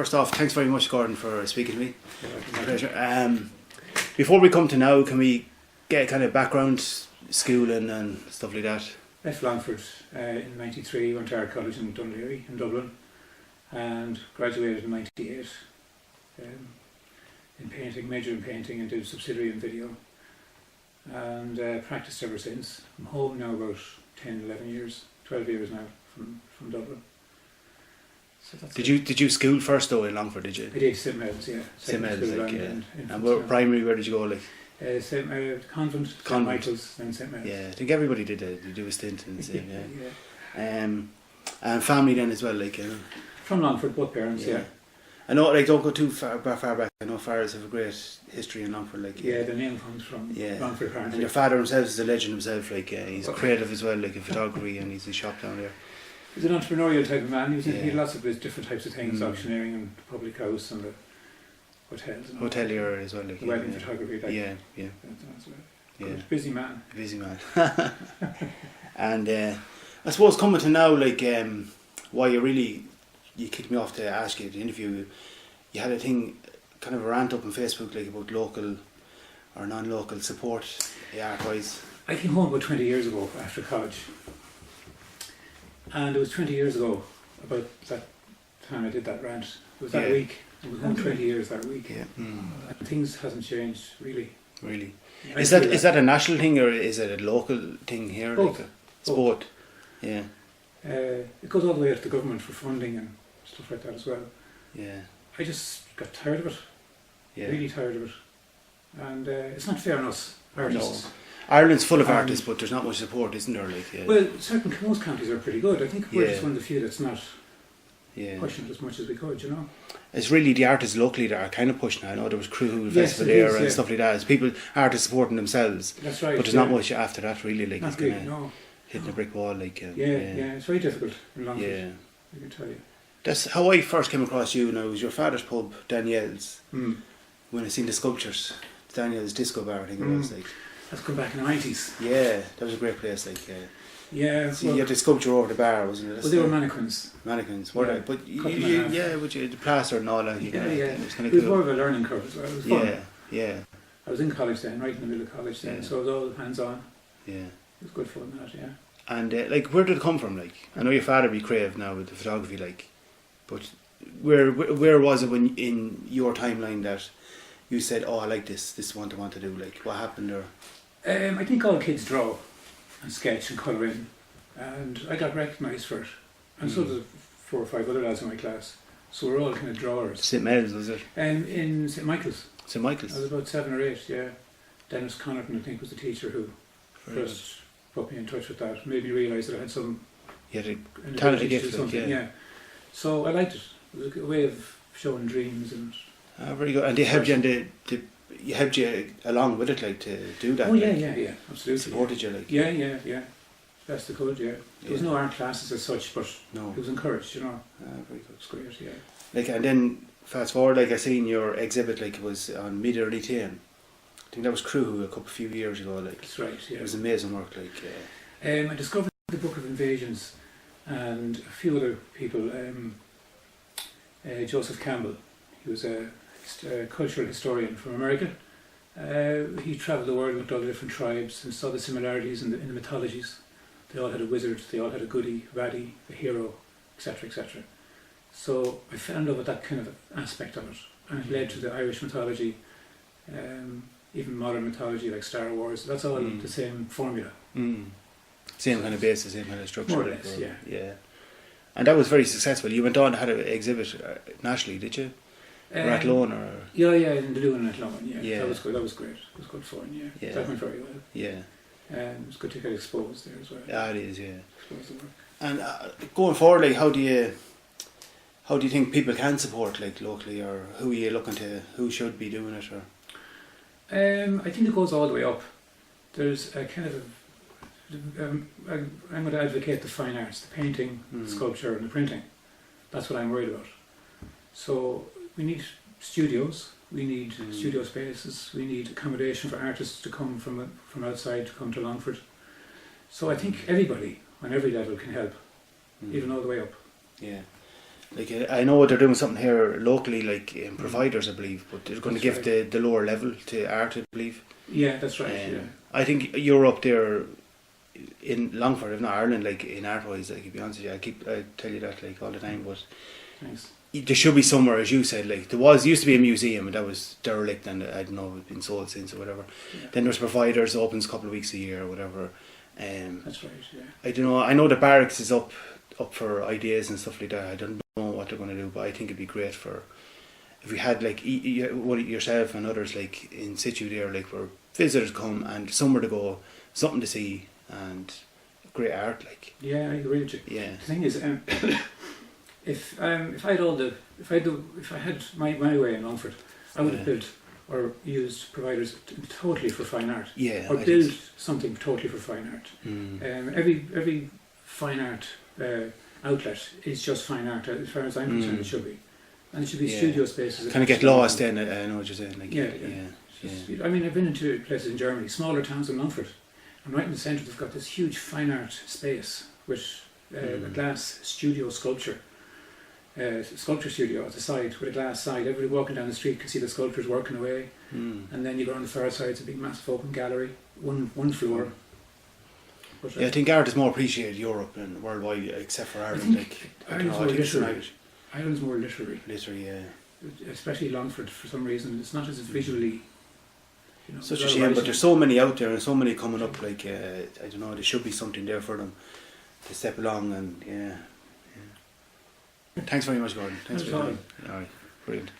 first off, thanks very much, Gordon, for speaking to me. My pleasure. Before we come to now, can we get kind of background, schooling and stuff like that? Left Longford in '93, went to art college in Dunleary in Dublin, and graduated in '98 in painting, majored in painting, and did subsidiary in video, and practiced ever since. I'm home now about 10, 11 years, 12 years now from Dublin. So that's did you school first though in Longford? Did you? I did St Mel's, yeah. St Mel's, like, yeah. And primary, where did you go, like? Convent, St Michael's, and St Mel's. Yeah, I think everybody did do a stint in the same. Yeah. And family then as well, like, you know. From Longford, both parents. Yeah. I know, like, don't go too far back. I know Farrells have a great history in Longford, like. Yeah, the name comes from Longford apparently. And your father himself is a legend himself, like. He's creative as well, like in photography, and he's a shop down there. He's an entrepreneurial type of man. He had lots of different types of things, auctioneering and public house and the hotels. And hotelier as well, like. The wedding photography, like. Yeah. That's right. Good, busy man. Busy man. And I suppose coming to now, like, why you kicked me off to ask you to interview. You had a thing, kind of a rant up on Facebook, like, about local or non-local support, art-wise. I came home about 20 years ago after college. And it was 20 years ago, about that time I did that rant. It was that week. It was 20 years that week. Yeah. And things hasn't changed, really. Really? Is that a national thing or is it a local thing here? Both. Like sport? Yeah. It goes all the way up to the government for funding and stuff like that as well. Yeah. I just got tired of it. Yeah. Really tired of it. And it's not fair on us, artists. No. Ireland's full of artists, but there's not much support, isn't there? Like, well, most counties are pretty good. I think we're just one of the few that's not pushing it as much as we could, you know. It's really the artists locally that are kind of pushing it. I know there was Croghan Festival there and stuff like that. It's people, artists supporting themselves. That's right. But there's not much after that, really. Like, it's kind of hitting a brick wall. Like, it's very difficult in Longford. Yeah. I can tell you. That's how I first came across you. Now, it was your father's pub, Danielle's. When I seen the sculptures, Danielle's Disco Bar, I think it was, like. That's come back in the 90s. Yeah, that was a great place, like. Yeah. So you had the sculpture over the bar, wasn't it? Well, they were mannequins. Mannequins, were they? But with the plaster and all that. It was kind of cool. It was more of a learning curve as well. It was fun. Yeah. I was in college then, right in the middle of college then, so it was all hands on. Yeah. It was good fun, that, yeah. And like, where did it come from? Like, I know your father be creative now with the photography, like, but where was it when in your timeline that you said, "Oh, I like this. This is what I want to do." Like, what happened there? I think all kids draw and sketch and colour in, and I got recognised for it, and so did 4 or 5 other lads in my class. So we're all kind of drawers. St Mel's, was it? In St Michael's. St Michael's. I was about 7 or 8. Yeah. Dennis Connaughton, I think, was the teacher who first put me in touch with that. Made me realise that I had some. You had a talented gift, yeah. So I liked it. It was a way of showing dreams and. Very good. And they helped you, you helped you along with it, like, to do that. Oh yeah, absolutely. Supported you, like. Yeah. Best they could, yeah. There was no art classes as such, but it was encouraged, you know. Very good. It's great, yeah. Like, and then fast forward, like, I seen your exhibit, like, it was on mid-early 10. I think that was Crew a few years ago, like. That's right, yeah. It was amazing work, like. I discovered the Book of Invasions and a few other people. Joseph Campbell, he was a cultural historian from America. He travelled the world with all the different tribes and saw the similarities in the mythologies. They all had a wizard, they all had a goody, baddie, a hero, etc., etc. So I fell in love with that kind of aspect of it, and it led to the Irish mythology, even modern mythology like Star Wars. That's all the same formula. Same kind of basis, same kind of structure. More or less, yeah. And that was very successful. You went on to have an exhibit nationally, did you? Rathlone or? Yeah, in the Luan at Athlone, yeah. That was good. That was great. It was good fun, yeah. That went very well. Yeah. It was good to get exposed there as well. Yeah, it is, yeah. Expose the work. And going forward, like, how do you think people can support, like, locally, or who are you looking to? Who should be doing it, or? I think it goes all the way up. There's a kind of I'm going to advocate the fine arts, the painting, the sculpture, and the printing. That's what I'm worried about. So we need studios, we need studio spaces, we need accommodation for artists to come from outside to come to Longford. So I think everybody on every level can help, even all the way up. Yeah. Like I know they're doing something here locally, like providers, I believe, but they're going to That's give the lower level to art, I believe. Yeah, that's right. Yeah. I think you're up there in Longford, if not Ireland, like in art wise. Like, to be honest with you, I tell you that like all the time. But Thanks. there should be somewhere, as you said. Like used to be a museum, and that was derelict, and I don't know, it's been sold since or whatever. Yeah. Then there's providers, opens a couple of weeks a year or whatever. That's right. Yeah. I don't know. I know the barracks is up for ideas and stuff like that. I don't know what they're going to do, but I think it'd be great for if we had like yourself and others like in situ there, like where visitors come and somewhere to go, something to see, and great art. Like Yeah, I agree with you. yeah, The thing is, if I had my way in Longford, I would have built or used providers totally for fine art. yeah, Or build something totally for fine art. Mm. Every fine art outlet is just fine art, as far as I'm concerned. It should be, and it should be Yeah. studio spaces. Kind of get lost then. I know what you're saying. Like Yeah, yeah. I mean, I've been into places in Germany, smaller towns than Longford, and right in the centre they've got this huge fine art space with a glass studio sculpture studio at the side with a glass side. Everybody walking down the street can see the sculptors working away, and then you go on the far side, it's a big massive open gallery, one floor. But, Yeah, I think art is more appreciated in Europe and worldwide, except for Ireland. Like, Ireland's more literary. Ireland's more literary. Literary, yeah. Especially Longford, for some reason. It's not as visually. Such a shame, but there's so many out there and so many coming up. Like I don't know, there should be something there for them to step along and yeah. Thanks very much, Gordon. Thanks for your time. All right, brilliant.